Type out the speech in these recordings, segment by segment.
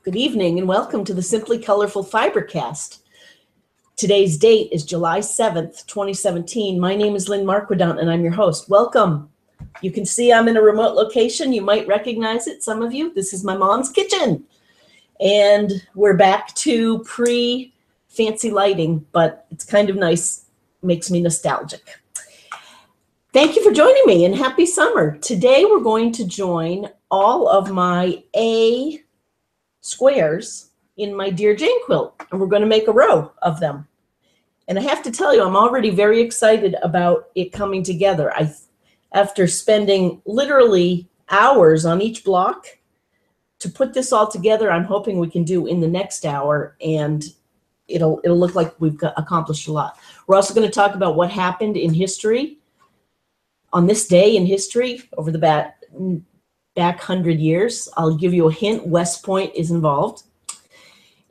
Good evening and welcome to the Simply Colorful FiberCast. Today's date is July 7th, 2017. My name is Lynn Marquidant and I'm your host. Welcome. You can see I'm in a remote location. You might recognize it, some of you. This is my mom's kitchen. And we're back to pre-fancy lighting, but it's kind of nice, makes me nostalgic. Thank you for joining me and happy summer. Today we're going to join all of my A squares in my Dear Jane quilt, and we're going to make a row of them. And I have to tell you, I'm already very excited about it coming together. After spending literally hours on each block to put this all together, I'm hoping we can do in the next hour, and it'll look like we've accomplished a lot. We're also going to talk about what happened in history on this day in history over the back 100 years. I'll give you a hint. West Point is involved.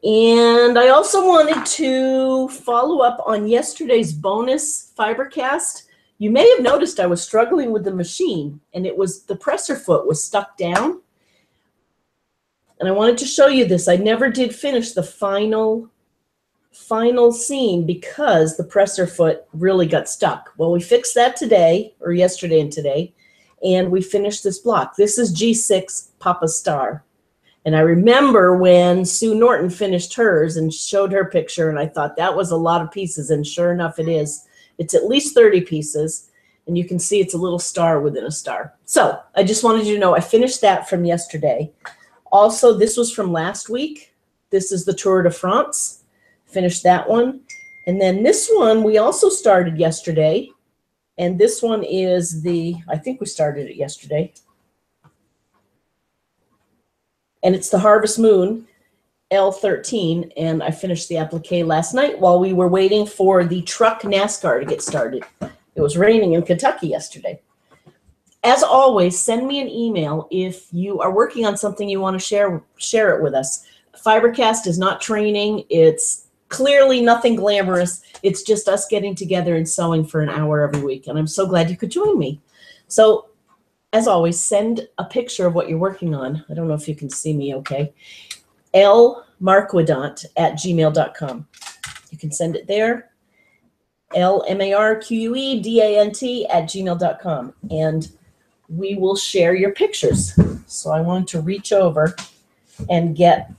And I also wanted to follow up on yesterday's bonus FiberCast. You may have noticed I was struggling with the machine, and it was the presser foot was stuck down. And I wanted to show you this. I never did finish the final seam because the presser foot really got stuck. Well, we fixed that today, or yesterday and today, and we finished this block. This is G6 Papa Star. And I remember when Sue Norton finished hers and showed her picture, and I thought that was a lot of pieces, and sure enough it is. It's at least 30 pieces, and you can see it's a little star within a star. So I just wanted you to know I finished that from yesterday. Also, this was from last week. This is the Tour de France. Finished that one. And then this one we also started yesterday. And this one is I think we started it yesterday. And it's the Harvest Moon L13. And I finished the applique last night while we were waiting for the truck NASCAR to get started. It was raining in Kentucky yesterday. As always, send me an email if you are working on something you want to share it with us. FiberCast is not training. It's clearly nothing glamorous. It's just us getting together and sewing for an hour every week. And I'm so glad you could join me. So as always, send a picture of what you're working on. I don't know if you can see me okay. lmarquidant@gmail.com. You can send it there. lmarquedant@gmail.com. And we will share your pictures. So I wanted to reach over and get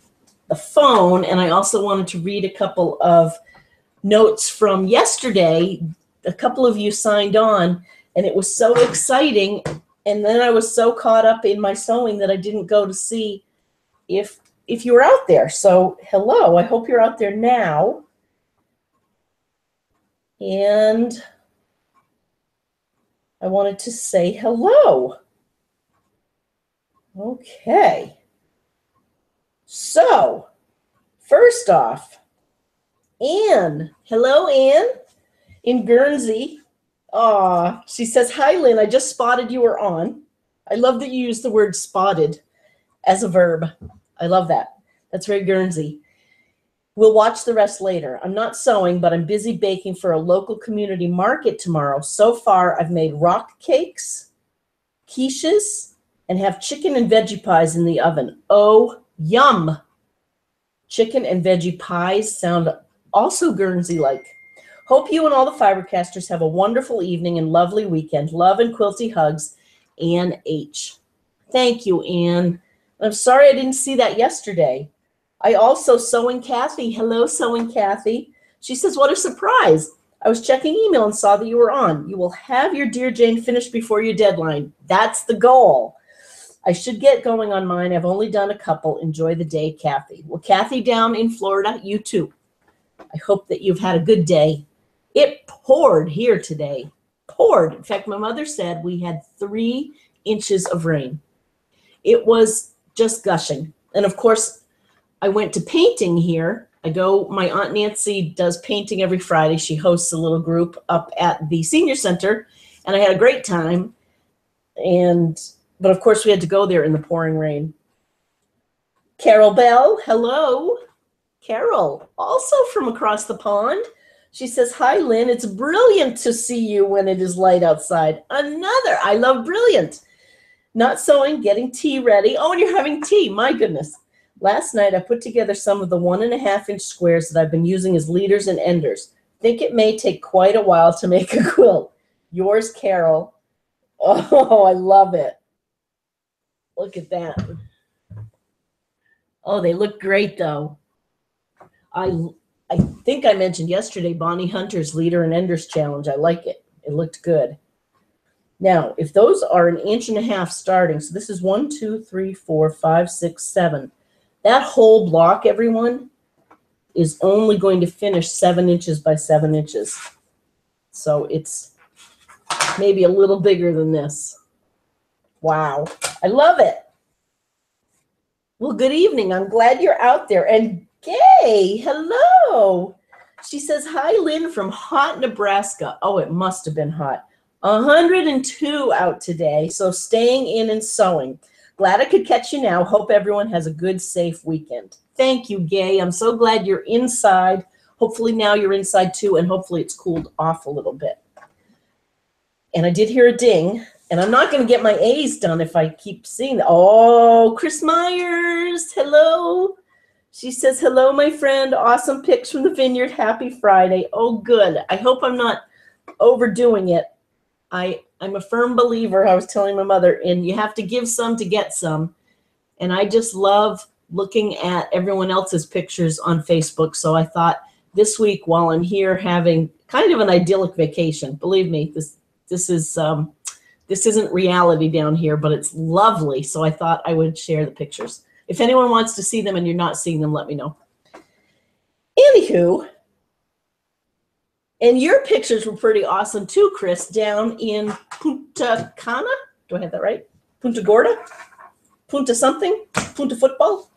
the phone, and I also wanted to read a couple of notes from yesterday. A couple of you signed on, and it was so exciting, and then I was so caught up in my sewing that I didn't go to see if you were out there. So hello, I hope you're out there now. And I wanted to say hello. Okay. So, first off, Anne. Hello, Anne, in Guernsey. Aw, she says, hi, Lynn. I just spotted you were on. I love that you use the word spotted as a verb. I love that. That's very Guernsey. We'll watch the rest later. I'm not sewing, but I'm busy baking for a local community market tomorrow. So far, I've made rock cakes, quiches, and have chicken and veggie pies in the oven. Oh, yum. Chicken and veggie pies sound also Guernsey-like. Hope you and all the FiberCasters have a wonderful evening and lovely weekend. Love and quilty hugs, Ann H. Thank you, Ann. I'm sorry I didn't see that yesterday. I also, Sewing Kathy. Hello, Sewing Kathy. She says, what a surprise. I was checking email and saw that you were on. You will have your Dear Jane finished before your deadline. That's the goal. I should get going on mine. I've only done a couple. Enjoy the day, Kathy. Well, Kathy down in Florida, you too. I hope that you've had a good day. It poured here today. Poured. In fact, my mother said we had 3 inches of rain. It was just gushing. And of course, I went to painting here. My Aunt Nancy does painting every Friday. She hosts a little group up at the senior center, and I had a great time. But of course, we had to go there in the pouring rain. Carol Bell, hello. Carol, also from across the pond. She says, hi, Lynn. It's brilliant to see you when it is light outside. I love brilliant. Not sewing, getting tea ready. Oh, and you're having tea. My goodness. Last night, I put together some of the 1.5-inch squares that I've been using as leaders and enders. Think it may take quite a while to make a quilt. Yours, Carol. Oh, I love it. Look at that. Oh, they look great, though. I think I mentioned yesterday Bonnie Hunter's Leader and Enders Challenge. I like it. It looked good. Now, if those are 1.5 inches starting, so this is 1, 2, 3, 4, 5, 6, 7. That whole block, everyone, is only going to finish 7 inches by 7 inches. So it's maybe a little bigger than this. Wow. I love it. Well, good evening. I'm glad you're out there. And Gay, hello. She says, hi, Lynn from hot Nebraska. Oh, it must have been hot. 102 out today, so staying in and sewing. Glad I could catch you now. Hope everyone has a good, safe weekend. Thank you, Gay. I'm so glad you're inside. Hopefully now you're inside too, and hopefully it's cooled off a little bit. And I did hear a ding, and I'm not going to get my A's done if I keep seeing that. Oh, Chris Myers, hello. She says, hello, my friend. Awesome pics from the vineyard. Happy Friday. Oh, good. I hope I'm not overdoing it. I'm a firm believer, I was telling my mother, and you have to give some to get some. And I just love looking at everyone else's pictures on Facebook. So I thought this week while I'm here having kind of an idyllic vacation, believe me, this isn't reality down here, but it's lovely. So I thought I would share the pictures. If anyone wants to see them and you're not seeing them, let me know. Anywho, and your pictures were pretty awesome too, Chris, down in Punta Cana. Do I have that right? Punta Gorda? Punta something? Punta football?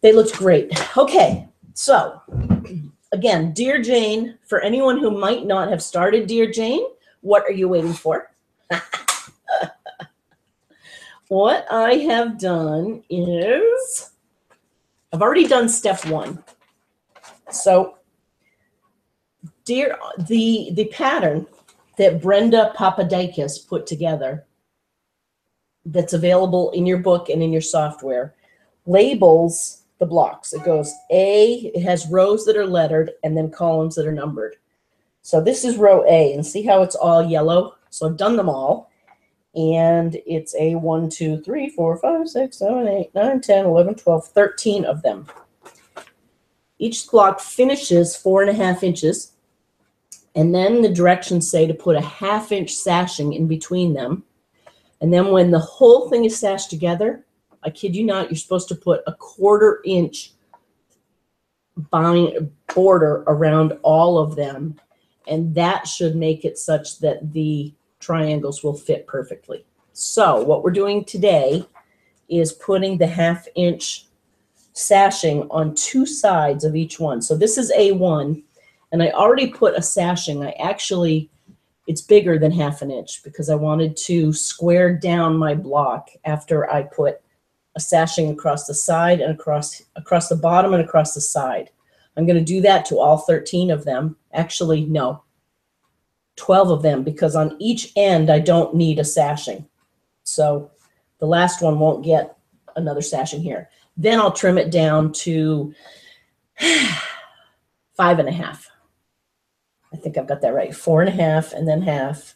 They looked great. Okay, so again, Dear Jane, for anyone who might not have started Dear Jane, what are you waiting for? What I have done is, I've already done step 1. So the pattern that Brenda Papadakis put together that's available in your book and in your software labels the blocks. It goes it has rows that are lettered and then columns that are numbered. So this is row A, and see how it's all yellow? So I've done them all. And it's a 1, 2, 3, 4, 5, 6, 7, 8, 9, 10, 11, 12, 13 of them. Each block finishes 4.5 inches. And then the directions say to put a 1/2 inch sashing in between them. And then when the whole thing is sashed together, I kid you not, you're supposed to put a 1/4 inch border around all of them. And that should make it such that the triangles will fit perfectly. So what we're doing today is putting the 1/2 inch sashing on 2 sides of each one. So this is A1, and I already put a sashing. It's bigger than 1/2 inch because I wanted to square down my block after I put a sashing across the side and across the bottom and across the side. I'm going to do that to all 13 of them. Actually, no, 12 of them, because on each end I don't need a sashing. So the last one won't get another sashing here. Then I'll trim it down to 5.5. I think I've got that right. 4.5 and then 1/2,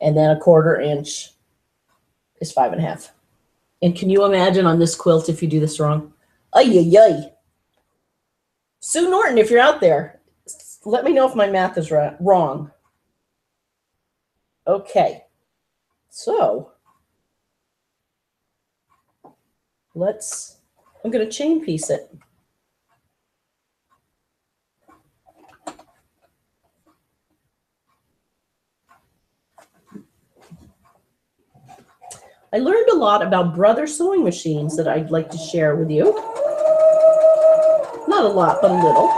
and then a 1/4 inch is 5.5. And can you imagine on this quilt if you do this wrong? Ay, ay, ay. Sue Norton, if you're out there, let me know if my math is wrong. Okay, so I'm going to chain piece it. I learned a lot about brother sewing machines that I'd like to share with you. Not a lot, but a little.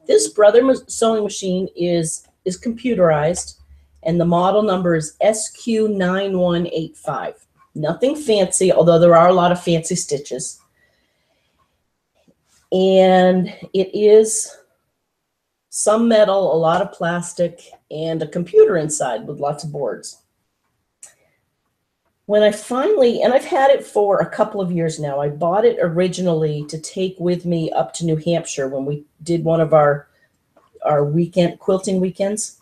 This brother sewing machine is computerized, and the model number is SQ9185. Nothing fancy, although there are a lot of fancy stitches. And it is some metal, a lot of plastic, and a computer inside with lots of boards. When I finally, and I've had it for a couple of years now, I bought it originally to take with me up to New Hampshire when we did one of our weekend quilting weekends.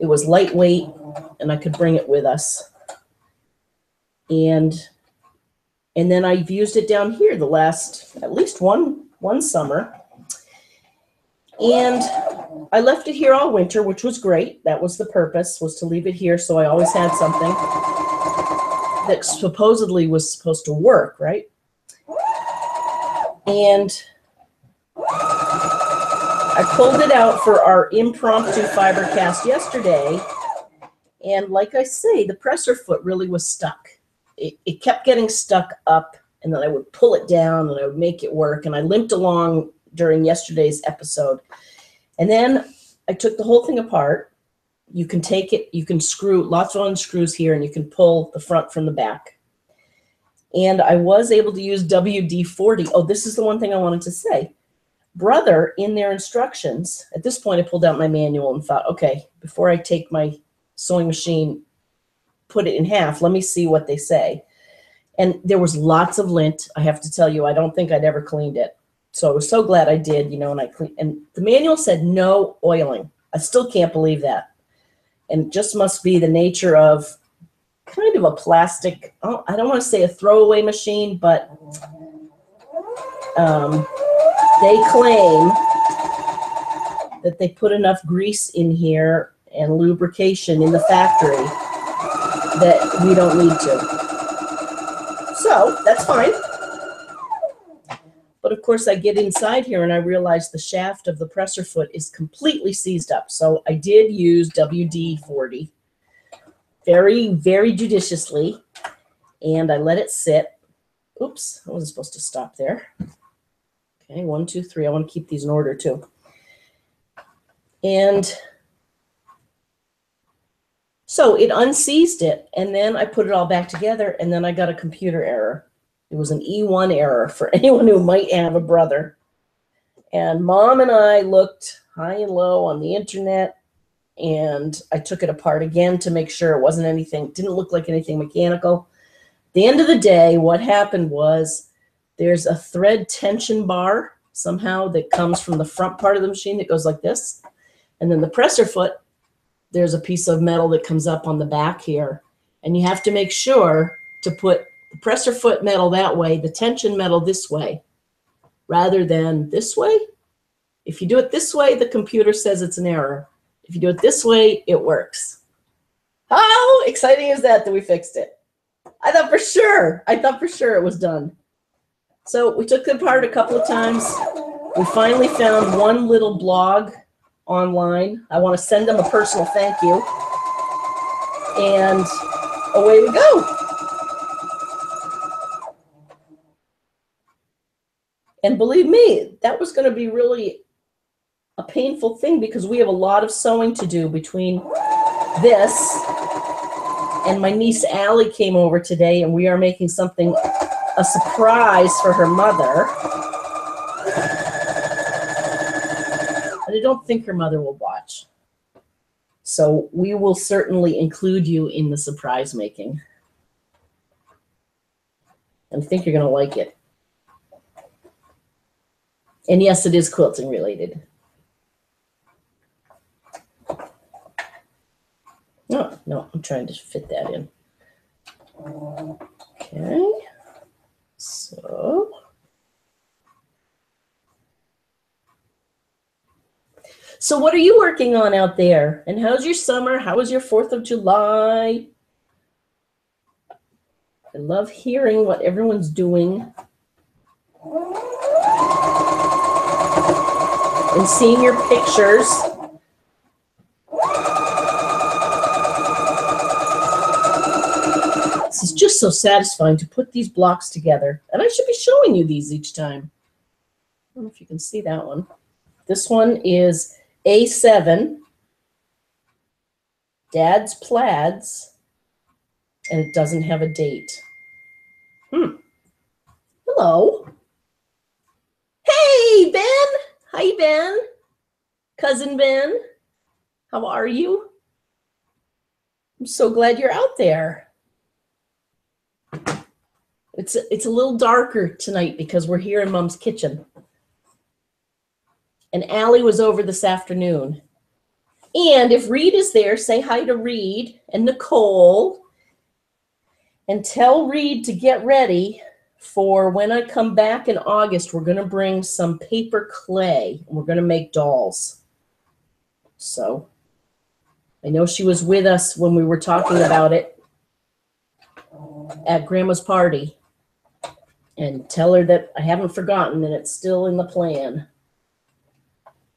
It was lightweight and I could bring it with us. And then I've used it down here the last, at least one summer. And I left it here all winter, which was great. That was the purpose, was to leave it here so I always had something that supposedly was supposed to work, right? And I pulled it out for our impromptu FiberCast yesterday. And like I say, the presser foot really was stuck. It kept getting stuck up, and then I would pull it down and I would make it work. And I limped along during yesterday's episode. And then I took the whole thing apart. You can take it, you can screw lots of unscrews here, and you can pull the front from the back. And I was able to use WD-40. Oh, this is the one thing I wanted to say. Brother, in their instructions, at this point I pulled out my manual and thought, okay, before I take my sewing machine, put it in half, let me see what they say. And there was lots of lint. I have to tell you, I don't think I'd ever cleaned it. So I was so glad I did, you know, and I cleaned, and the manual said no oiling. I still can't believe that. And it just must be the nature of kind of a plastic, oh, I don't want to say a throwaway machine, but they claim that they put enough grease in here and lubrication in the factory that we don't need to. So that's fine. But of course, I get inside here and I realize the shaft of the presser foot is completely seized up. So I did use WD-40 very, very judiciously, and I let it sit. Oops, I wasn't supposed to stop there. Okay, 1, 2, 3. I want to keep these in order too. And so it unseized it, and then I put it all back together, and then I got a computer error. It was an E1 error for anyone who might have a brother. And Mom and I looked high and low on the internet, and I took it apart again to make sure it wasn't anything, didn't look like anything mechanical. At the end of the day, what happened was there's a thread tension bar somehow that comes from the front part of the machine that goes like this. And then the presser foot, there's a piece of metal that comes up on the back here. And you have to make sure to put the presser foot metal that way, the tension metal this way, rather than this way. If you do it this way, the computer says it's an error. If you do it this way, it works. How exciting is that we fixed it? I thought for sure it was done. So we took it apart a couple of times. We finally found one little blog online. I want to send them a personal thank you. And away we go. And believe me, that was going to be really a painful thing because we have a lot of sewing to do between this and my niece Allie came over today, and we are making something, a surprise for her mother. But I don't think her mother will watch. So we will certainly include you in the surprise making. And I think you're going to like it. And yes, it is quilting related. No, I'm trying to fit that in. Okay. So what are you working on out there? And how's your summer? How was your 4th of July? I love hearing what everyone's doing. And seeing your pictures. This is just so satisfying to put these blocks together. And I should be showing you these each time. I don't know if you can see that one. This one is A7, Dad's Plaids, and it doesn't have a date. Hello. Hey, Ben. Hi, Ben. Cousin Ben. How are you? I'm so glad you're out there. It's a little darker tonight because we're here in Mom's kitchen. And Allie was over this afternoon. And if Reed is there, say hi to Reed and Nicole. And tell Reed to get ready for when I come back in August. We're going to bring some paper clay. And we're going to make dolls. So I know she was with us when we were talking about it at Grandma's party. And tell her that I haven't forgotten and it's still in the plan.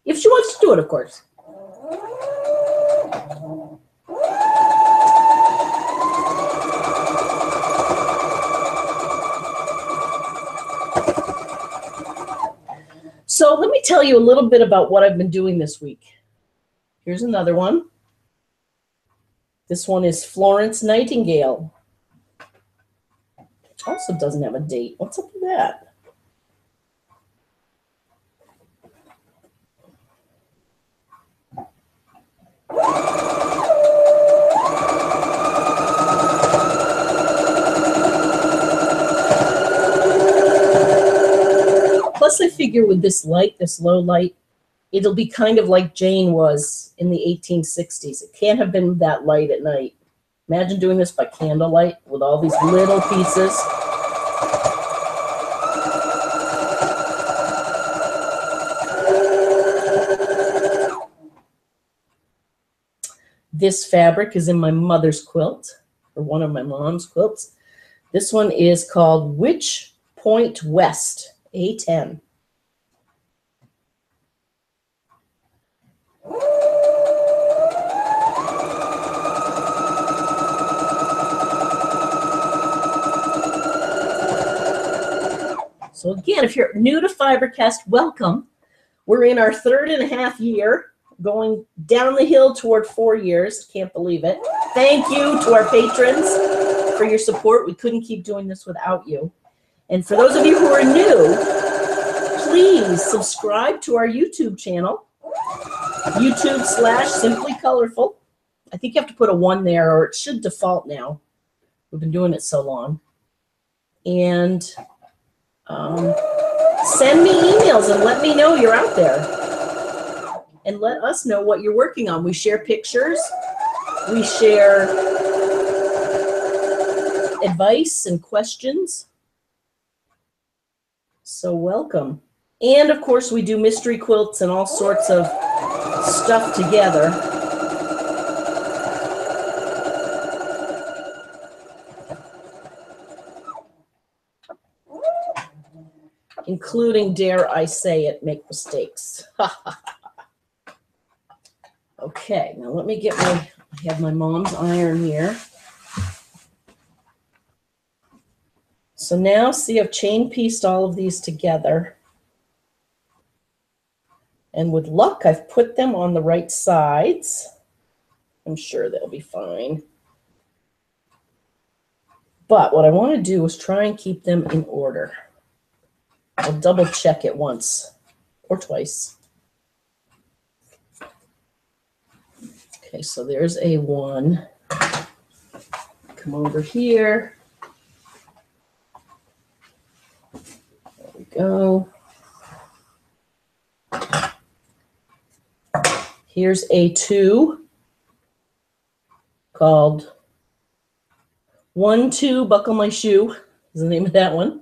If she wants to do it, of course. So let me tell you a little bit about what I've been doing this week. Here's another one. This one is Florence Nightingale. It also doesn't have a date. What's up with that? Plus, I figure with this light, this low light, it'll be kind of like Jane was in the 1860s. It can't have been that light at night. Imagine doing this by candlelight with all these little pieces. This fabric is in my mother's quilt, or one of my mom's quilts. This one is called Witch Point West, A10. So again, if you're new to FiberCast, welcome. We're in our 3.5 year, going down the hill toward 4 years. Can't believe it. Thank you to our patrons for your support. We couldn't keep doing this without you. And for those of you who are new, please subscribe to our YouTube channel, YouTube/Simply Colorful. I think you have to put a 1 there, or it should default now. We've been doing it so long. And send me emails and let me know you're out there. And let us know what you're working on. We share pictures. We share advice and questions. So welcome. And of course, we do mystery quilts and all sorts of stuff together. Including, dare I say it, make mistakes. Okay, now let me get I have my mom's iron here. So now, see, I've chain pieced all of these together. And with luck, I've put them on the right sides. I'm sure they'll be fine. But what I want to do is try and keep them in order. I'll double check it once or twice. Okay, so there's a 1. Come over here. There we go. Here's a 2 called 1-2 Buckle My Shoe is the name of that one.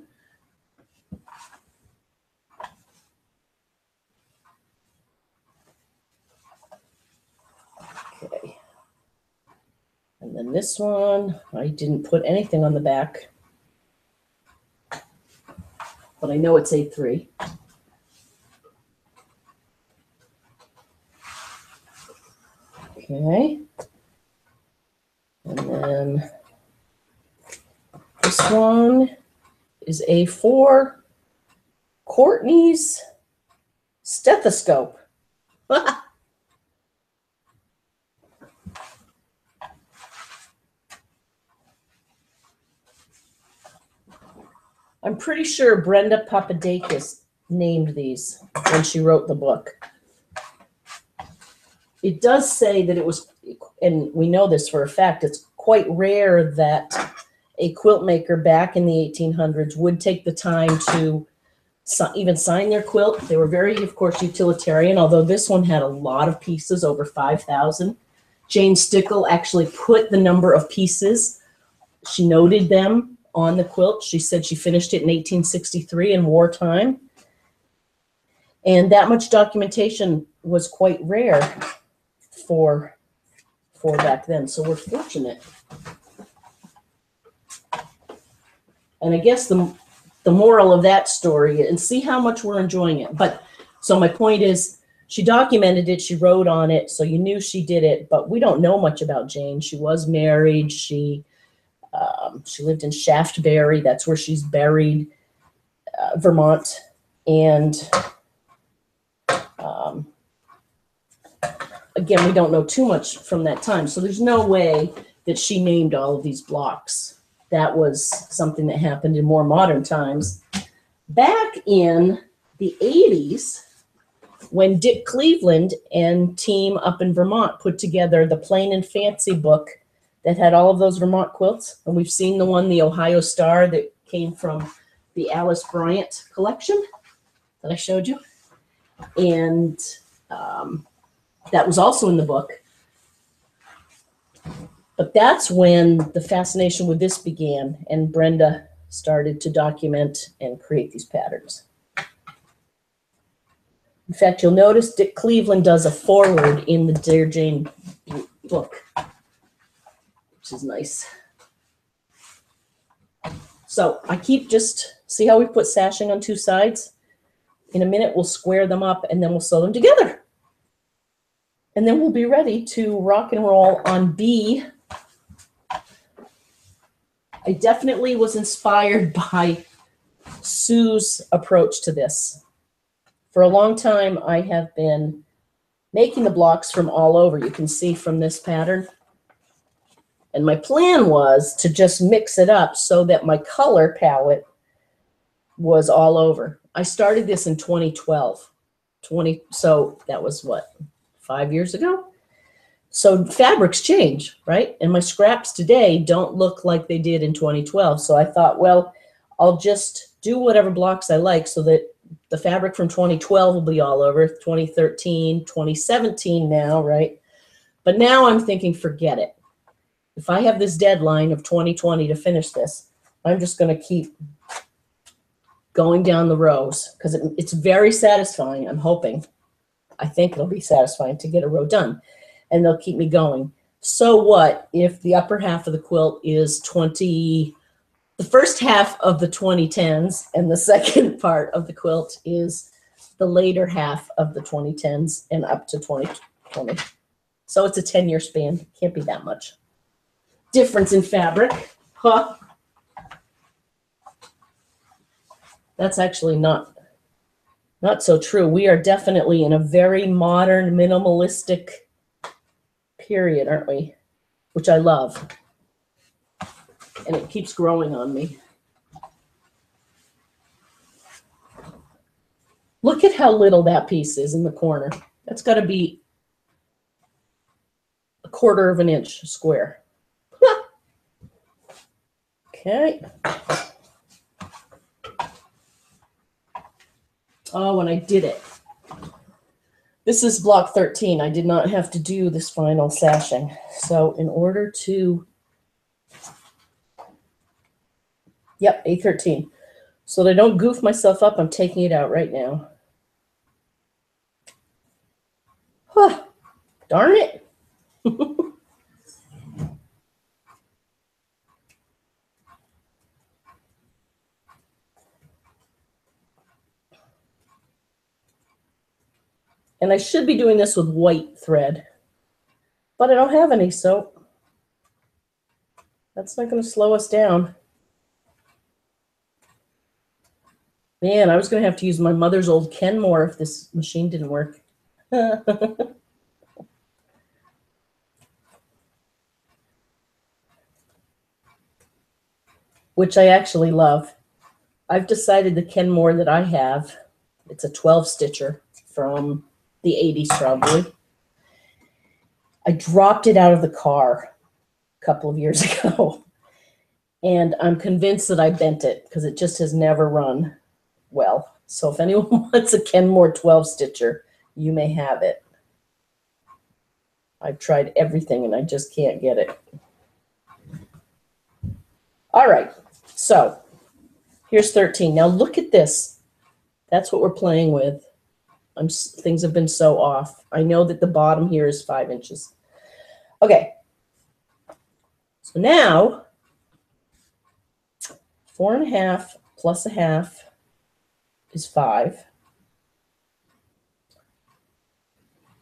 Okay. And then this one, I didn't put anything on the back, but I know it's A3. Okay. And then this one is A4, Courtney's stethoscope. I'm pretty sure Brenda Papadakis named these when she wrote the book. it does say that it was, and we know this for a fact, it's quite rare that a quilt maker back in the 1800s would take the time to even sign their quilt. They were very, of course, utilitarian, although this one had a lot of pieces, over 5,000. Jane Stickle actually put the number of pieces. She noted them on the quilt. She said she finished it in 1863 in wartime. And that much documentation was quite rare for back then. So we're fortunate. And I guess the moral of that story, and see how much we're enjoying it. But so my point is, she documented it, she wrote on it, so you knew she did it, but we don't know much about Jane. She was married. She lived in Shaftesbury. That's where she's buried, Vermont. And again, we don't know too much from that time. So there's no way that she named all of these blocks. That was something that happened in more modern times. Back in the 80s, when Dick Cleveland and team up in Vermont put together the Plain and Fancy book that had all of those Vermont quilts, and we've seen the one, the Ohio Star, that came from the Alice Bryant collection that I showed you. And that was also in the book. But that's when the fascination with this began, and Brenda started to document and create these patterns. In fact, you'll notice Dick Cleveland does a foreword in the Dear Jane book, which is nice. So I keep see how we put sashing on two sides? In a minute, we'll square them up, and then we'll sew them together. And then we'll be ready to rock and roll on B. I definitely was inspired by Sue's approach to this. For a long time, I have been making the blocks from all over. You can see from this pattern. And my plan was to just mix it up so that my color palette was all over. I started this in 2012. So that was what, 5 years ago? So fabrics change, right? And my scraps today don't look like they did in 2012. So I thought, well, I'll just do whatever blocks I like so that the fabric from 2012 will be all over, 2013, 2017 now, right? But now I'm thinking, forget it. If I have this deadline of 2020 to finish this, I'm just going to keep going down the rows because it's very satisfying, I'm hoping. I think it'll be satisfying to get a row done, and they'll keep me going. So what if the upper half of the quilt is the first half of the 2010s, and the second part of the quilt is the later half of the 2010s and up to 2020. So it's a 10-year span. Can't be that much difference in fabric. Huh? That's actually not so true. We are definitely in a very modern, minimalistic period, aren't we? Which I love. And it keeps growing on me. Look at how little that piece is in the corner. That's got to be 1/4 of an inch square. Okay. Oh, and I did it. This is block 13. I did not have to do this final sashing. So in order to, yep, A13. So that I don't goof myself up, I'm taking it out right now. Huh, darn it. And I should be doing this with white thread, but I don't have any, so that's not going to slow us down. Man, I was going to have to use my mother's old Kenmore if this machine didn't work. Which I actually love. I've decided the Kenmore that I have, it's a 12 stitcher from the 80s probably. I dropped it out of the car a couple of years ago, and I'm convinced that I bent it because it just has never run well. So if anyone wants a Kenmore 12 stitcher, you may have it. I've tried everything and I just can't get it. All right, so here's 13. Now look at this. That's what we're playing with. Things have been so off. I know that the bottom here is 5 inches. Okay, so now 4.5 plus 1/2 is 5.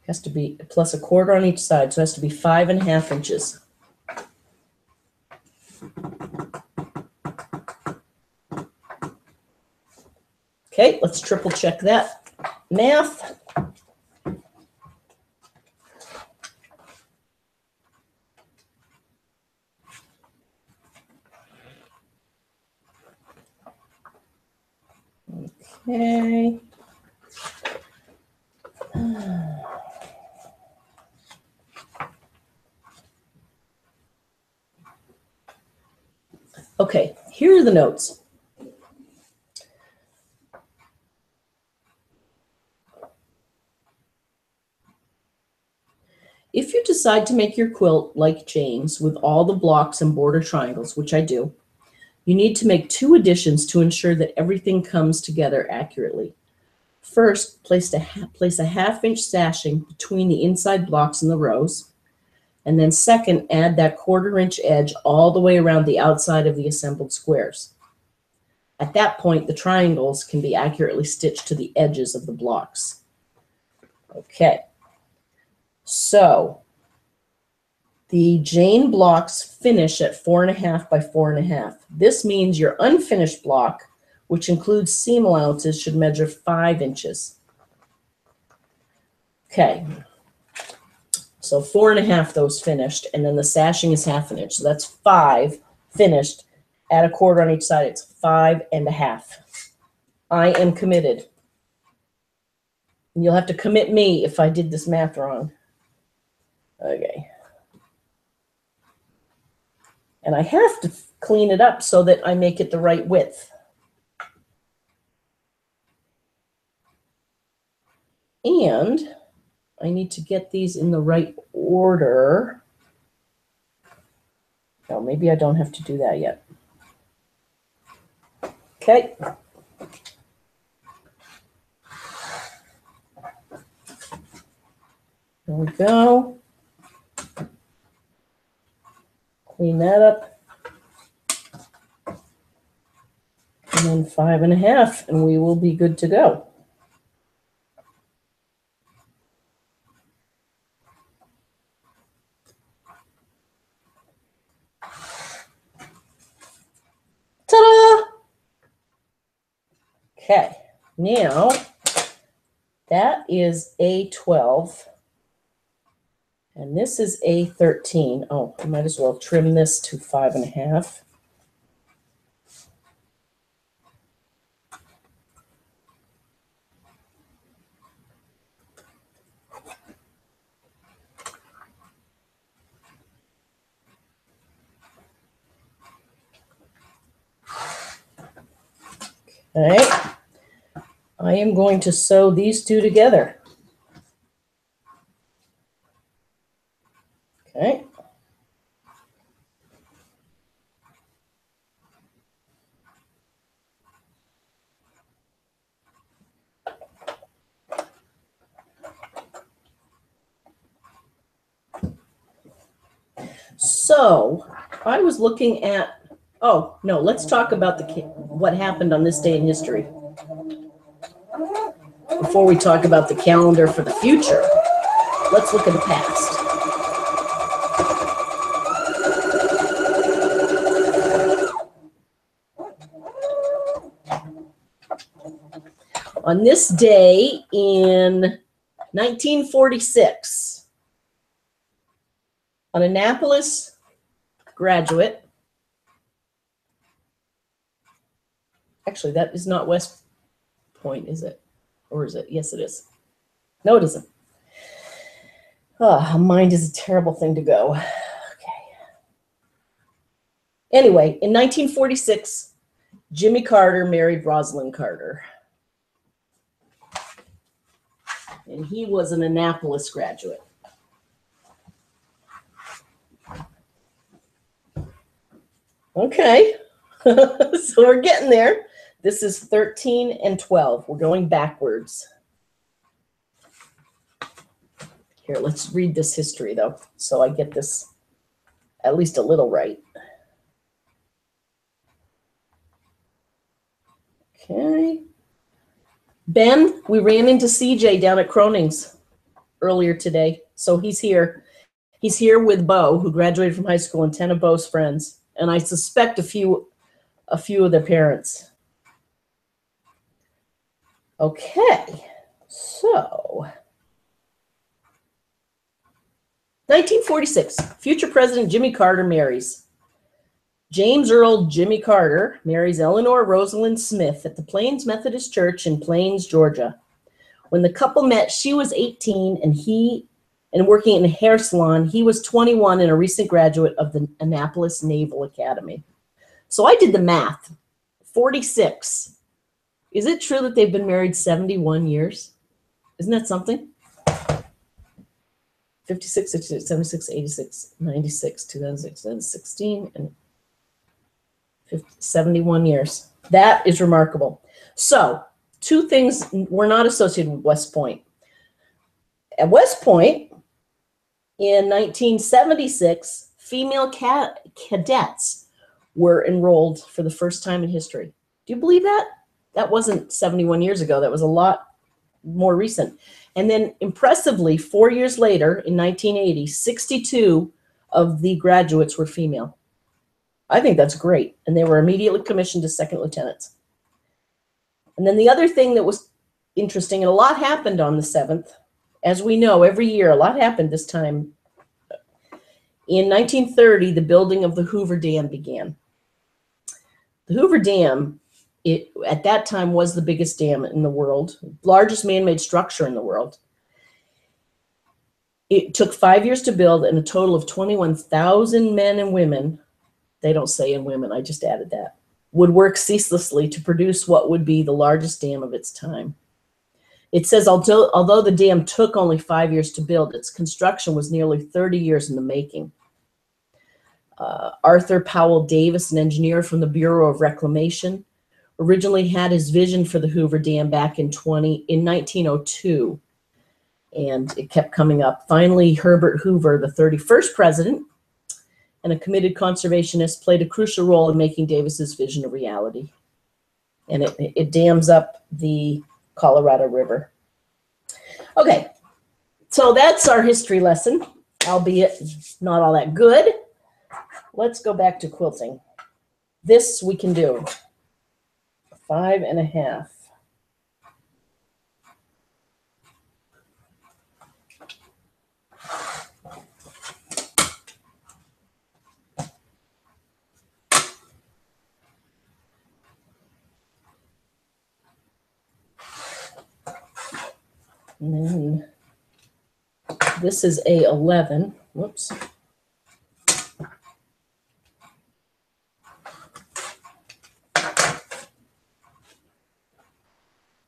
Has to be plus 1/4 on each side, so it has to be 5.5 inches. Okay, let's triple check that math. Okay. Okay, here are the notes. If you decide to make your quilt like Jane's with all the blocks and border triangles, which I do, you need to make 2 additions to ensure that everything comes together accurately. First, place a 1/2 inch sashing between the inside blocks and the rows. And then second, add that 1/4 inch edge all the way around the outside of the assembled squares. At that point, the triangles can be accurately stitched to the edges of the blocks. Okay, so the Jane blocks finish at 4.5 by 4.5. This means your unfinished block, which includes seam allowances, should measure 5 inches. Okay, so 4.5 those finished, and then the sashing is 1/2 inch, so that's 5 finished. Add 1/4 on each side, it's 5.5. I am committed. And you'll have to commit me if I did this math wrong. Okay. And I have to clean it up so that I make it the right width. And I need to get these in the right order. No, maybe I don't have to do that yet. Okay. There we go. Clean that up. And then 5.5, and we will be good to go. Ta-da! Okay, now that is A12, and this is A13. Oh, I might as well trim this to 5.5. Okay, I am going to sew these two together. Okay. So I was looking at, oh, no, let's talk about what happened on this day in history before we talk about the calendar for the future. Let's look at the past. On this day in 1946, an Annapolis graduate, actually, that is not West Point, is it? Or is it? Yes, it is. No, it isn't. Oh, mind is a terrible thing to go. Okay. Anyway, in 1946, Jimmy Carter married Rosalind Carter. And he was an Annapolis graduate. Okay. So we're getting there. This is 13 and 12. We're going backwards. Here, let's read this history, though, so I get this at least a little right. Okay. Ben, we ran into CJ down at Croning's earlier today, so he's here. He's here with Bo, who graduated from high school, and 10 of Bo's friends, and I suspect a few of their parents. Okay, so 1946, future President Jimmy Carter marries. James Earl Jimmy Carter marries Eleanor Rosalind Smith at the Plains Methodist Church in Plains, Georgia. When the couple met, she was 18 and working in a hair salon. He was 21 and a recent graduate of the Annapolis Naval Academy. So I did the math. 46. Is it true that they've been married 71 years? Isn't that something? 56, 66, 76, 86, 96, 2006, 2016, and 71 years. That is remarkable. So, two things were not associated with West Point. At West Point, in 1976, female cadets were enrolled for the first time in history. Do you believe that? That wasn't 71 years ago. That was a lot more recent. And then impressively, 4 years later, in 1980, 62 of the graduates were female. I think that's great. And they were immediately commissioned as second lieutenants. And then the other thing that was interesting, and a lot happened on the 7th, as we know, every year, a lot happened this time. In 1930, the building of the Hoover Dam began. The Hoover Dam, at that time, was the biggest dam in the world, largest man-made structure in the world. It took 5 years to build, and a total of 21,000 men and women, they don't say in women, I just added that, would work ceaselessly to produce what would be the largest dam of its time. It says, although the dam took only 5 years to build, its construction was nearly 30 years in the making. Arthur Powell Davis, an engineer from the Bureau of Reclamation, originally had his vision for the Hoover Dam back in 1902, and it kept coming up. Finally, Herbert Hoover, the 31st president, and a committed conservationist, played a crucial role in making Davis's vision a reality. And it dams up the Colorado River. Okay, so that's our history lesson, albeit not all that good. Let's go back to quilting. This we can do. 5.5. And then this is a 11. Whoops.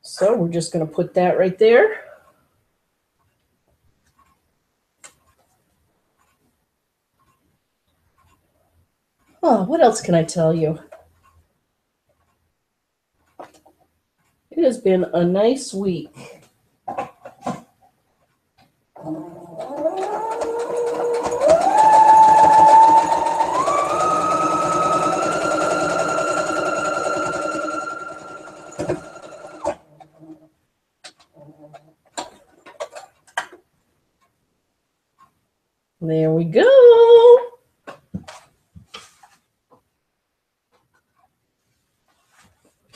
So we're just going to put that right there. Oh, what else can I tell you? It has been a nice week. There we go.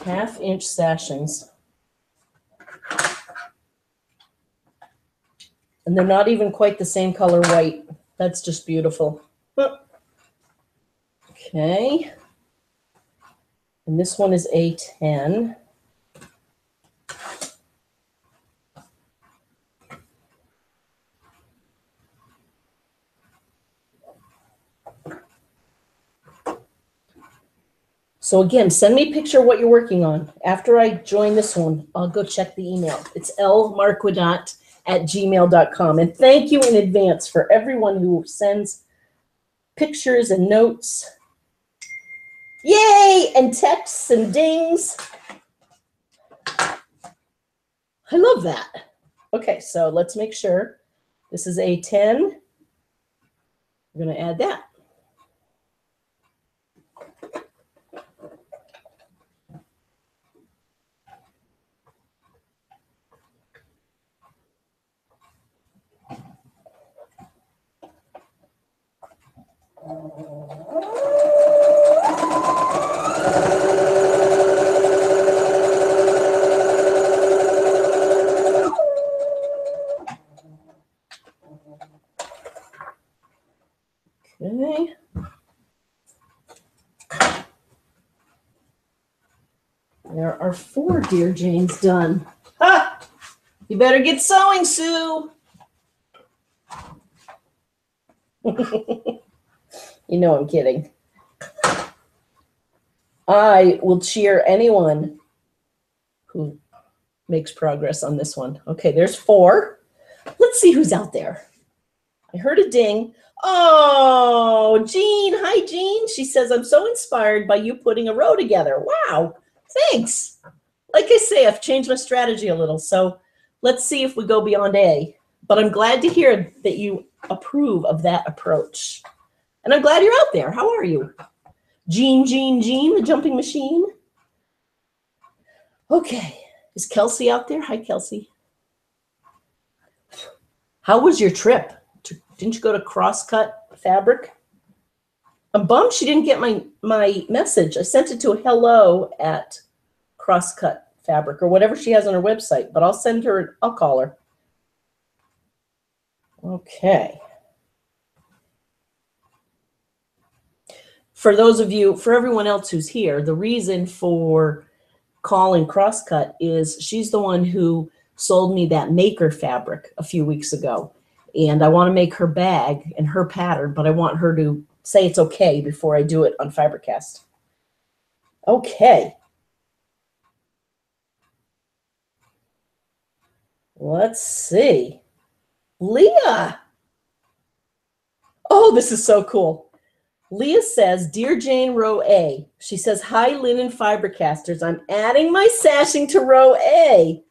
Half-inch sashings. And they're not even quite the same color white. That's just beautiful. Okay. And this one is A10. So again, send me a picture of what you're working on. After I join this one, I'll go check the email. It's lmarquidot@gmail.com. And thank you in advance for everyone who sends pictures and notes. Yay! And texts and dings. I love that. Okay, so let's make sure. This is A10. We're going to add that. Okay. There are 4 Dear Janes done. Ha! You better get sewing, Sue. You know I'm kidding. I will cheer anyone who makes progress on this one. Okay, there's 4. Let's see who's out there. I heard a ding. Oh, Jean. Hi, Jean. She says, I'm so inspired by you putting a row together. Wow. Thanks. Like I say, I've changed my strategy a little. So let's see if we go beyond A. But I'm glad to hear that you approve of that approach. And I'm glad you're out there. How are you? Jean, the jumping machine. Okay. Is Kelsey out there? Hi, Kelsey. How was your trip? Didn't you go to Crosscut Fabric? I'm bummed she didn't get my message. I sent it to hello@Crosscut Fabric or whatever she has on her website, but I'll send her, I'll call her. Okay. For those of you, for everyone else who's here, the reason for calling Crosscut is she's the one who sold me that maker fabric a few weeks ago. And I want to make her bag and her pattern, but I want her to say it's okay before I do it on FiberCast. Okay. Let's see. Leah. Oh, this is so cool. Leah says, Dear Jane, row A. She says, hi, Linen Fibercasters. I'm adding my sashing to row A.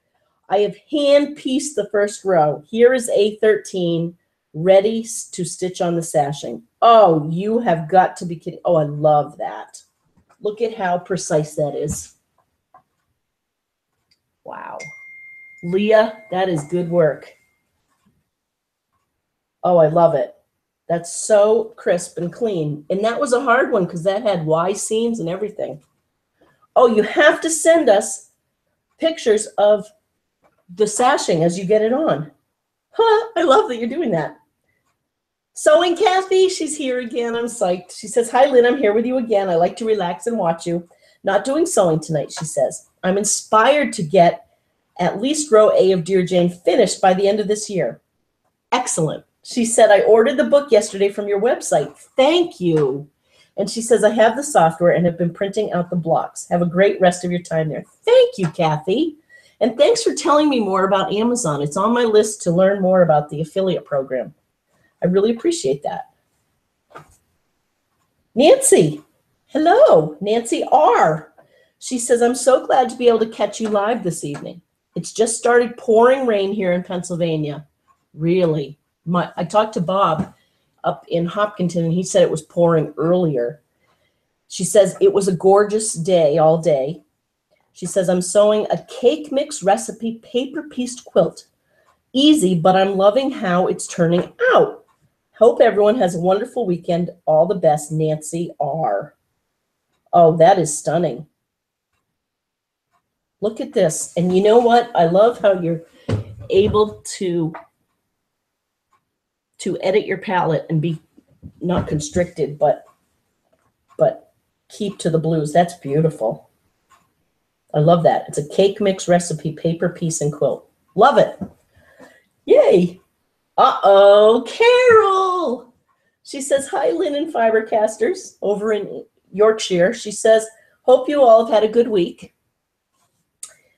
I have hand-pieced the first row. Here is A13, ready to stitch on the sashing. Oh, you have got to be kidding. Oh, I love that. Look at how precise that is. Wow. Leah, that is good work. Oh, I love it. That's so crisp and clean. And that was a hard one because that had Y seams and everything. Oh, you have to send us pictures of the sashing as you get it on. Huh, I love that you're doing that. Sewing Kathy, she's here again. I'm psyched. She says, hi, Lynn, I'm here with you again. I like to relax and watch you. Not doing sewing tonight, she says. I'm inspired to get at least row A of Dear Jane finished by the end of this year. Excellent. She said, I ordered the book yesterday from your website. Thank you. And she says, I have the software and have been printing out the blocks. Have a great rest of your time there. Thank you, Kathy. And thanks for telling me more about Amazon. It's on my list to learn more about the affiliate program. I really appreciate that. Nancy. Hello, Nancy R. She says, I'm so glad to be able to catch you live this evening. It's just started pouring rain here in Pennsylvania. Really. I talked to Bob up in Hopkinton, and he said it was pouring earlier. She says, it was a gorgeous day all day. She says, I'm sewing a cake mix recipe paper-pieced quilt. Easy, but I'm loving how it's turning out. Hope everyone has a wonderful weekend. All the best, Nancy R. Oh, that is stunning. Look at this. And you know what? I love how you're able to edit your palette and be not constricted, but keep to the blues. That's beautiful. I love that. It's a cake mix recipe, paper, piece, and quilt. Love it. Yay. Uh-oh, Carol. She says, hi, Linen Fibercasters over in Yorkshire. She says, Hope you all have had a good week.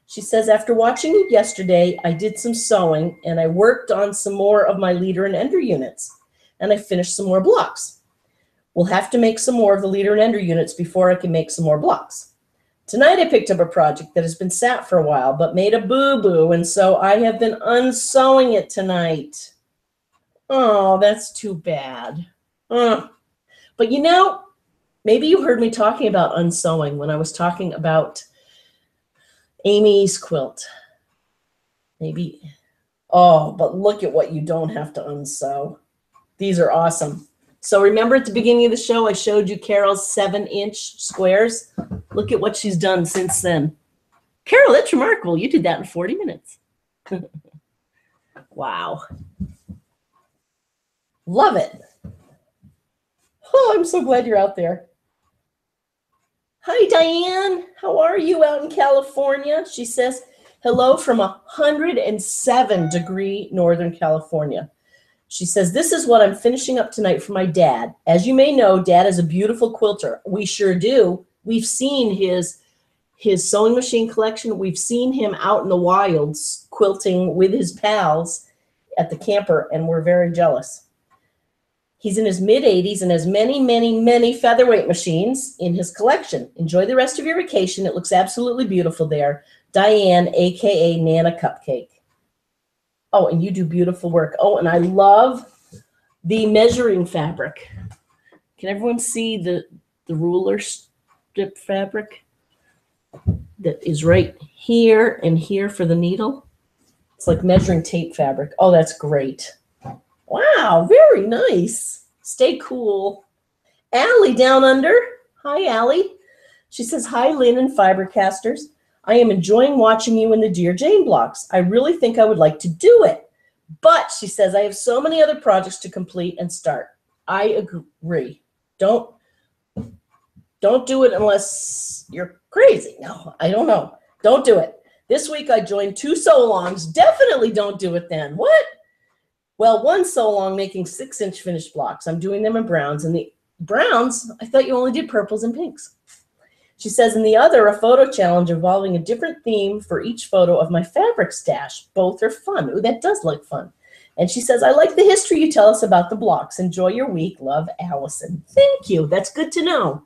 She says, after watching you yesterday, I did some sewing and I worked on some more of my leader and ender units, and I finished some more blocks. We'll have to make some more of the leader and ender units before I can make some more blocks. Tonight I picked up a project that has been sat for a while but made a boo-boo, and so I have been unsewing it tonight. Oh, that's too bad. But you know, maybe you heard me talking about unsewing when I was talking about Amy's quilt. Maybe. Oh, but look at what you don't have to unsew. These are awesome. So remember at the beginning of the show, I showed you Carol's 7-inch squares. Look at what she's done since then. Carol, that's remarkable. You did that in 40 minutes. Wow. Love it. Oh, I'm so glad you're out there. Hi, Diane. How are you out in California? She says, hello from 107-degree Northern California. She says, this is what I'm finishing up tonight for my dad. As you may know, Dad is a beautiful quilter. We sure do. We've seen his sewing machine collection. We've seen him out in the wilds quilting with his pals at the camper, and we're very jealous. He's in his mid-80s and has many, many, many featherweight machines in his collection. Enjoy the rest of your vacation. It looks absolutely beautiful there. Diane, a.k.a. Nana Cupcake. Oh, and you do beautiful work. Oh, and I love the measuring fabric. Can everyone see the ruler strip fabric that is right here and here for the needle? It's like measuring tape fabric. Oh, that's great. Wow, very nice. Stay cool. Allie down under. Hi, Allie. She says, hi, Lynn and Fibercasters. I am enjoying watching you in the Dear Jane blocks. I really think I would like to do it. But, she says, I have so many other projects to complete and start. I agree. Don't do it unless you're crazy. No, I don't know. Don't do it. This week I joined 2 sew-alongs. Definitely don't do it then. What? Well, one sew-along making 6-inch finished blocks. I'm doing them in browns. And the browns, I thought you only did purples and pinks. She says, in the other, a photo challenge involving a different theme for each photo of my fabric stash. Both are fun. Ooh, that does look fun. And she says, I like the history you tell us about the blocks. Enjoy your week. Love, Allison. Thank you. That's good to know.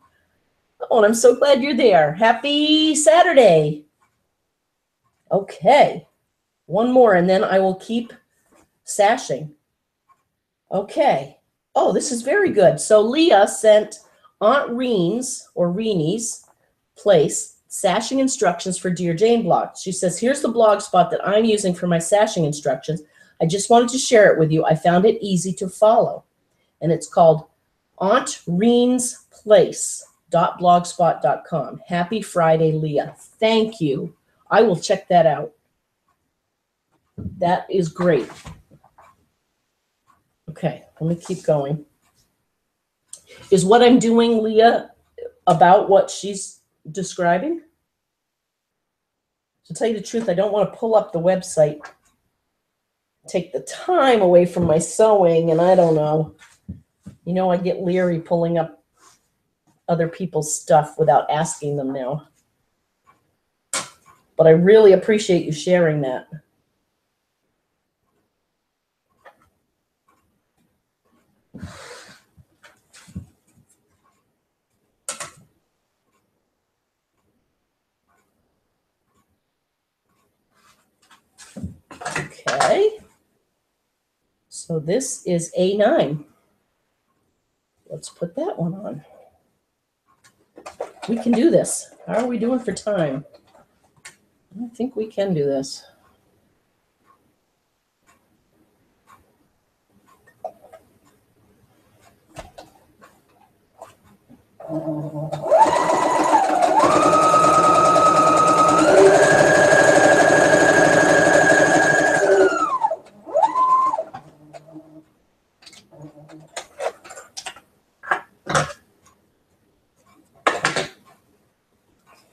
Oh, and I'm so glad you're there. Happy Saturday. Okay. One more, and then I will keep sashing. Okay. Oh, this is very good. So Leah sent Aunt Reen's or Reenie's place sashing instructions for Dear Jane blocks. She says, here's the blog spot that I'm using for my sashing instructions. I just wanted to share it with you. I found it easy to follow. And it's called Aunt Reen's Place.blogspot.com. Happy Friday, Leah. Thank you. I will check that out. That is great. Okay, let me keep going. Is what I'm doing, Leah, about what she's describing? To tell you the truth, I don't want to pull up the website, take the time away from my sewing, and I don't know. You know, I get leery pulling up other people's stuff without asking them now. But I really appreciate you sharing that. Okay. So this is A9. Let's put that one on. We can do this. How are we doing for time? I think we can do this.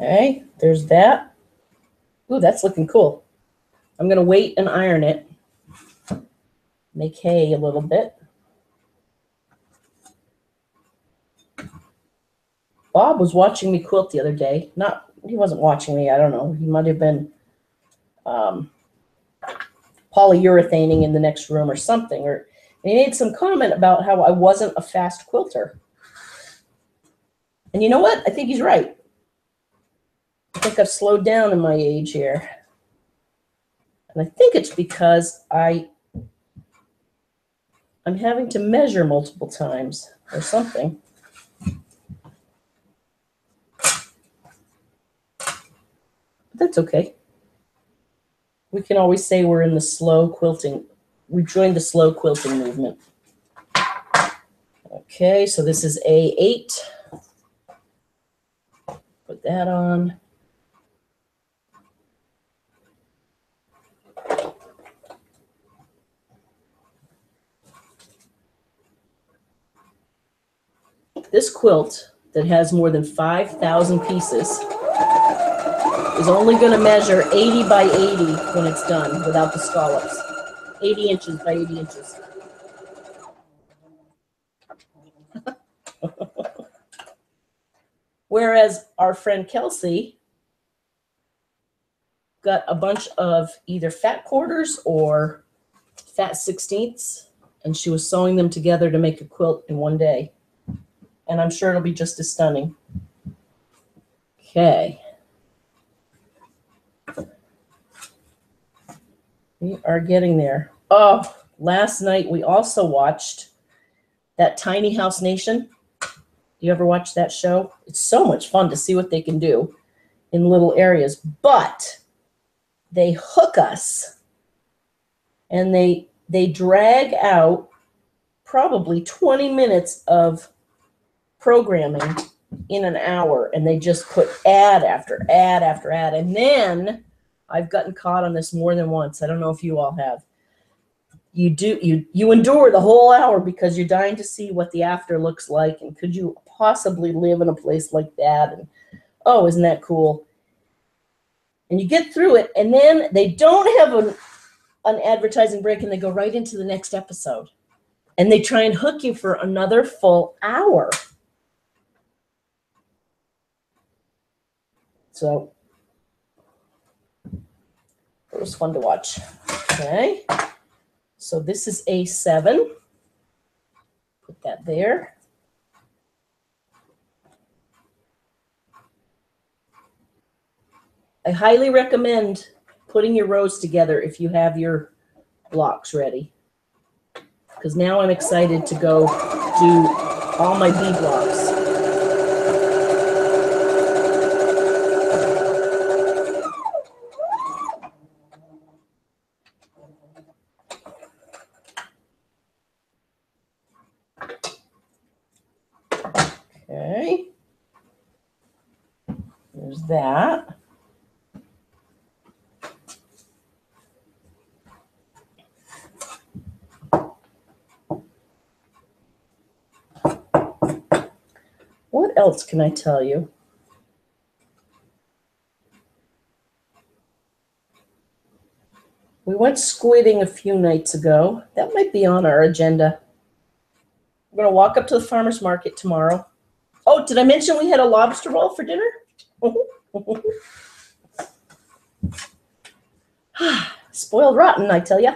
Okay, there's that. Ooh, that's looking cool. I'm going to wait and iron it. Make hay a little bit. Bob was watching me quilt the other day. He wasn't watching me. I don't know. He might have been polyurethaning in the next room or something. And he made some comment about how I wasn't a fast quilter. And you know what? I think he's right. I think I've slowed down in my age here. And I think it's because I'm having to measure multiple times or something. But that's okay. We can always say we're in the slow quilting. We've joined the slow quilting movement. Okay, so this is A8. Put that on. This quilt that has more than 5,000 pieces is only going to measure 80 by 80 when it's done without the scallops. 80 inches by 80 inches. Whereas our friend Kelsey got a bunch of either fat quarters or fat 16ths, and she was sewing them together to make a quilt in one day. And I'm sure it'll be just as stunning. Okay. We are getting there. Oh, last night we also watched that Tiny House Nation. Do you ever watch that show? It's so much fun to see what they can do in little areas. But they hook us and they drag out probably 20 minutes of programming in an hour, and they just put ad after ad after ad. And then I've gotten caught on this more than once. I don't know if you all have. You endure the whole hour because you're dying to see what the after looks like, and could you possibly live in a place like that? And oh, isn't that cool? And you get through it, and then they don't have an advertising break, and they go right into the next episode. And they try and hook you for another full hour. So it was fun to watch. Okay. So this is A7. Put that there. I highly recommend putting your rows together if you have your blocks ready. Because now I'm excited to go do all my B blocks. Okay. There's that. What else can I tell you? We went squidding a few nights ago. That might be on our agenda. We're going to walk up to the farmer's market tomorrow. Oh, did I mention we had a lobster roll for dinner? Spoiled rotten, I tell ya.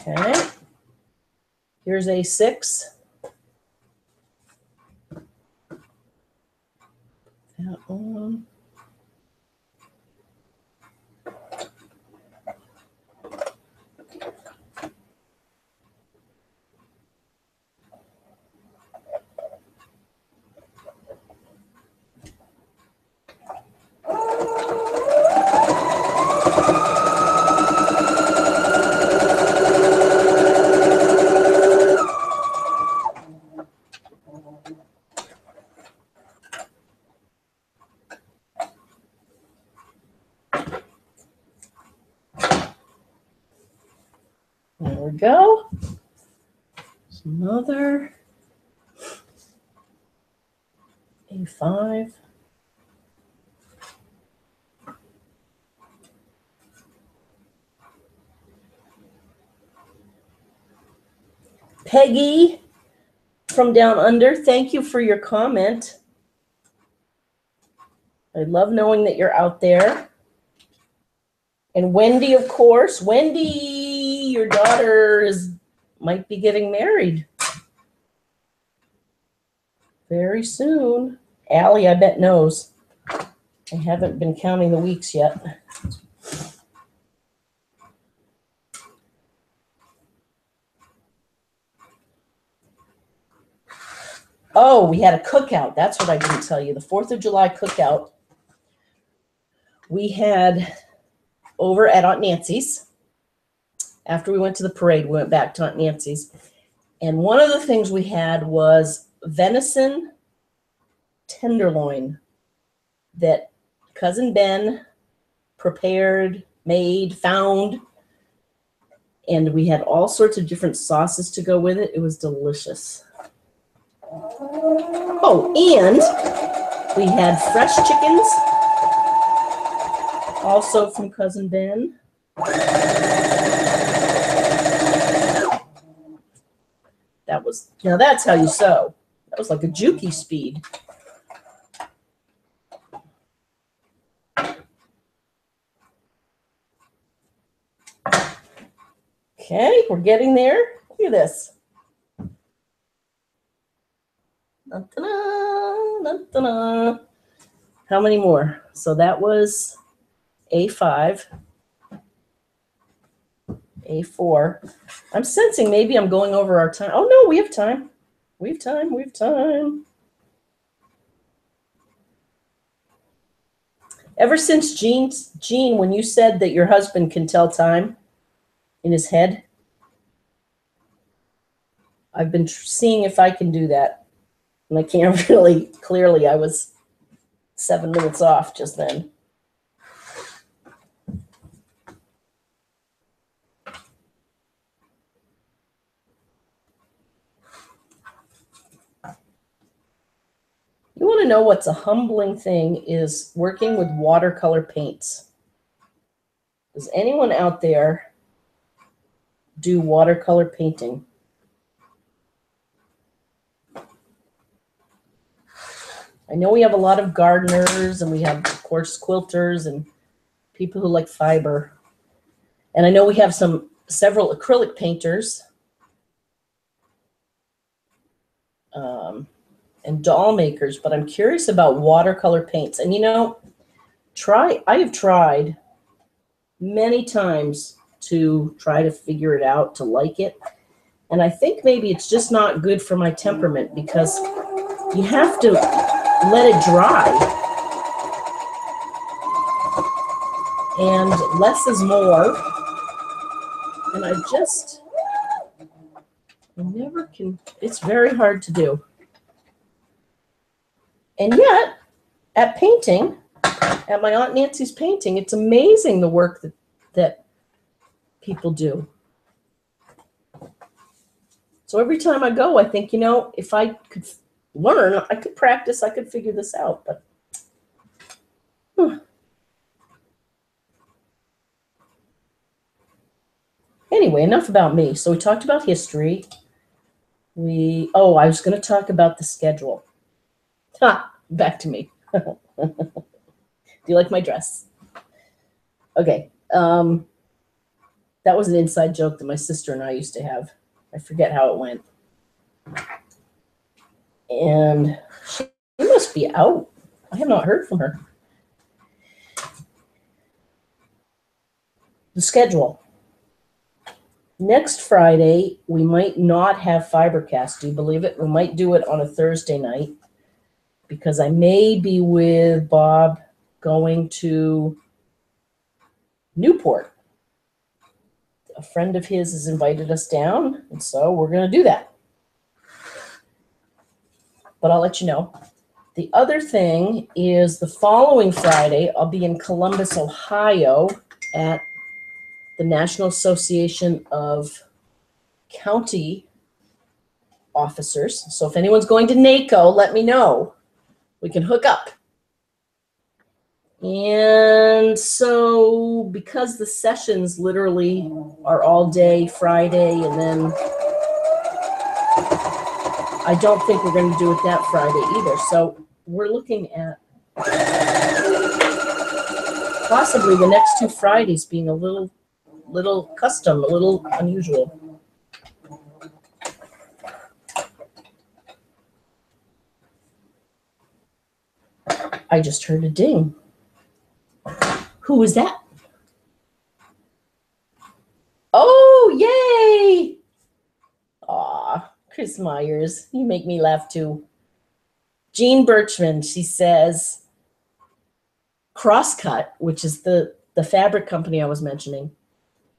Okay. Here's A6. That one. we go. Another A5. Peggy from Down Under, thank you for your comment. I love knowing that you're out there. And Wendy, of course. Wendy, your daughter might be getting married very soon. Allie, I bet, knows. I haven't been counting the weeks yet. Oh, we had a cookout. That's what I didn't tell you. The 4th of July cookout. We had over at Aunt Nancy's. After we went to the parade, we went back to Aunt Nancy's. And one of the things we had was venison tenderloin that Cousin Ben prepared, made, found. And we had all sorts of different sauces to go with it. It was delicious. Oh, and we had fresh chickens, also from Cousin Ben. Now that's how you sew. That was like a jukey speed. Okay, we're getting there. Look at this. How many more? So that was A5, A4. I'm sensing maybe I'm going over our time. Oh, no, we have time. We have time. We have time. Ever since Jean, when you said that your husband can tell time in his head, I've been seeing if I can do that. And I can't really clearly. I was 7 minutes off just then. You want to know what's a humbling thing is working with watercolor paints. Does anyone out there do watercolor painting? I know we have a lot of gardeners, and we have, of course, quilters and people who like fiber. And I know we have several acrylic painters and doll makers, but I'm curious about watercolor paints. And you know, I have tried many times to try to figure it out, to like it. And I think maybe it's just not good for my temperament, because you have to let it dry. And less is more. And I never can, it's very hard to do. And yet, at painting, at my Aunt Nancy's painting, it's amazing the work that people do. So every time I go, I think, you know, if I could learn, I could practice, I could figure this out. But anyway, enough about me. So we talked about history. I was going to talk about the schedule. Back to me. Do you like my dress? Okay. That was an inside joke that my sister and I used to have. I forget how it went. And she must be out. I have not heard from her. The schedule. Next Friday, we might not have FiberCast. Do you believe it? We might do it on a Thursday night, because I may be with Bob going to Newport. A friend of his has invited us down, and so we're going to do that. But I'll let you know. The other thing is the following Friday, I'll be in Columbus, Ohio at the National Association of county officers. So if anyone's going to NACO, let me know. We can hook up. And so because the sessions literally are all day Friday, and then I don't think we're going to do it that Friday either. So we're looking at possibly the next 2 Fridays being a little custom, a little unusual. I just heard a ding. Who was that? Oh, yay! Aw, Chris Myers, you make me laugh too. Jean Birchman, she says, Crosscut, which is the fabric company I was mentioning,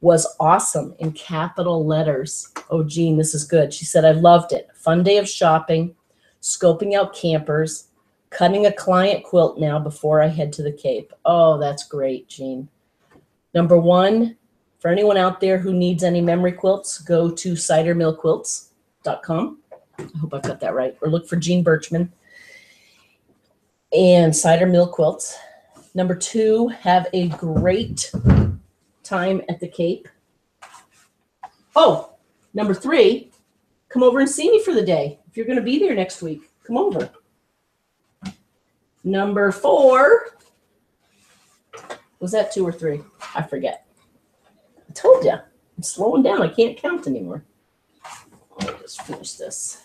was awesome in capital letters. Oh, Jean, this is good. She said, I loved it. Fun day of shopping, scoping out campers, cutting a client quilt now before I head to the Cape. Oh, that's great, Jean. Number 1, for anyone out there who needs any memory quilts, go to cidermillquilts.com. I hope I've got that right. Or look for Jean Birchman and Cider Mill Quilts. Number 2, have a great time at the Cape. Oh, number 3, come over and see me for the day. If you're going to be there next week, come over. Number 4, was that 2 or 3? I forget. I told you, I'm slowing down. I can't count anymore. I'll just finish this.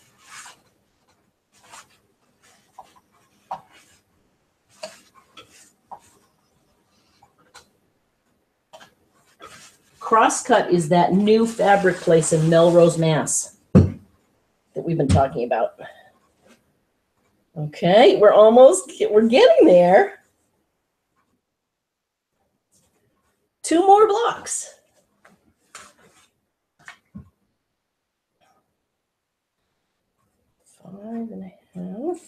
Crosscut is that new fabric place in Melrose, Mass. that we've been talking about. Okay, we're getting there. 2 more blocks. Five and a half.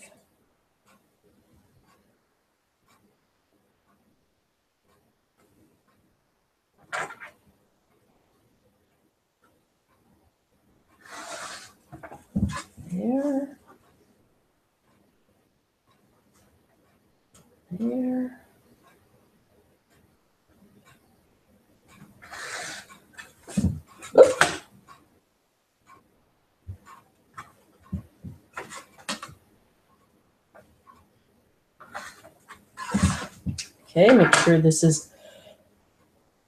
There. There. Oop. Okay, make sure this is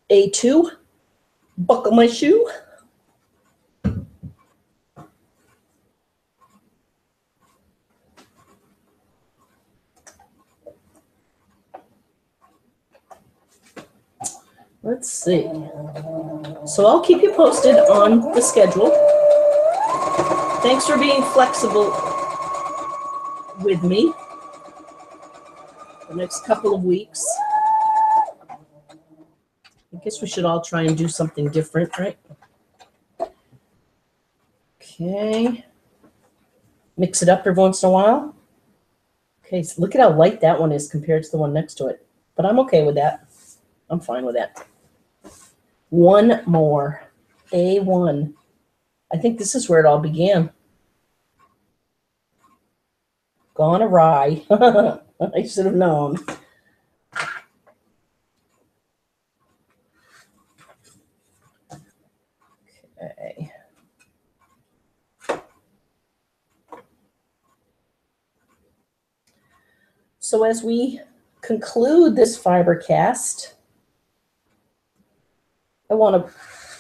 A2. Buckle my shoe. Let's see. So I'll keep you posted on the schedule. Thanks for being flexible with me the next couple of weeks. I guess we should all try and do something different, right? Okay. Mix it up every once in a while. Okay, so look at how light that one is compared to the one next to it. But I'm okay with that. I'm fine with that. 1 more. A1. I think this is where it all began. Gone awry. I should have known. Okay. So as we conclude this FiberCast, I want to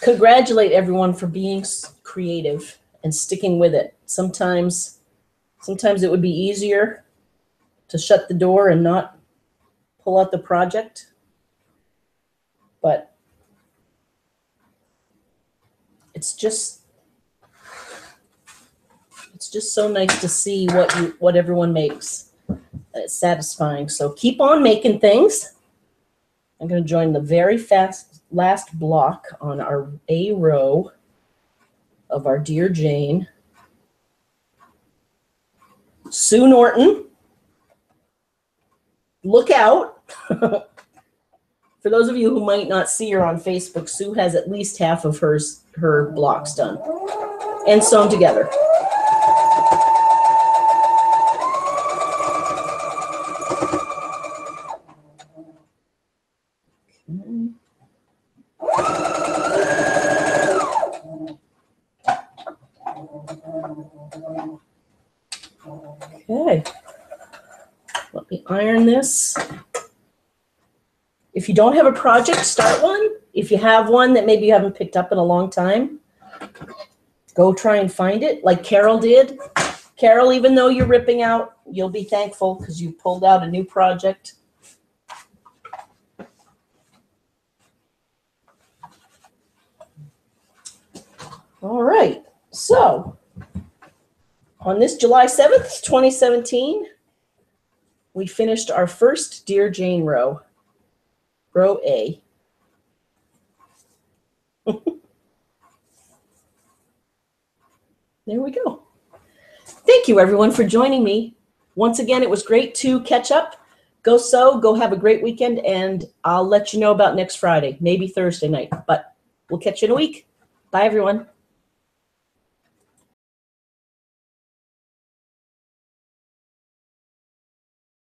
congratulate everyone for being creative and sticking with it. Sometimes it would be easier to shut the door and not pull out the project, but it's just so nice to see what everyone makes. It's satisfying. So keep on making things. I'm going to join the very last block on our A row of our Dear Jane. Sue Norton, look out for For those of you who might not see her on Facebook, Sue has at least half of her blocks done and sewn together. Okay, let me iron this. If you don't have a project, start one. If you have one that maybe you haven't picked up in a long time, go try and find it like Carol did. Carol, even though you're ripping out, you'll be thankful because you pulled out a new project. All right, so on this July 7th, 2017, we finished our first Dear Jane row, row A. There we go. Thank you, everyone, for joining me. Once again, it was great to catch up. Go sew, go have a great weekend, and I'll let you know about next Friday, maybe Thursday night, but we'll catch you in a week. Bye, everyone.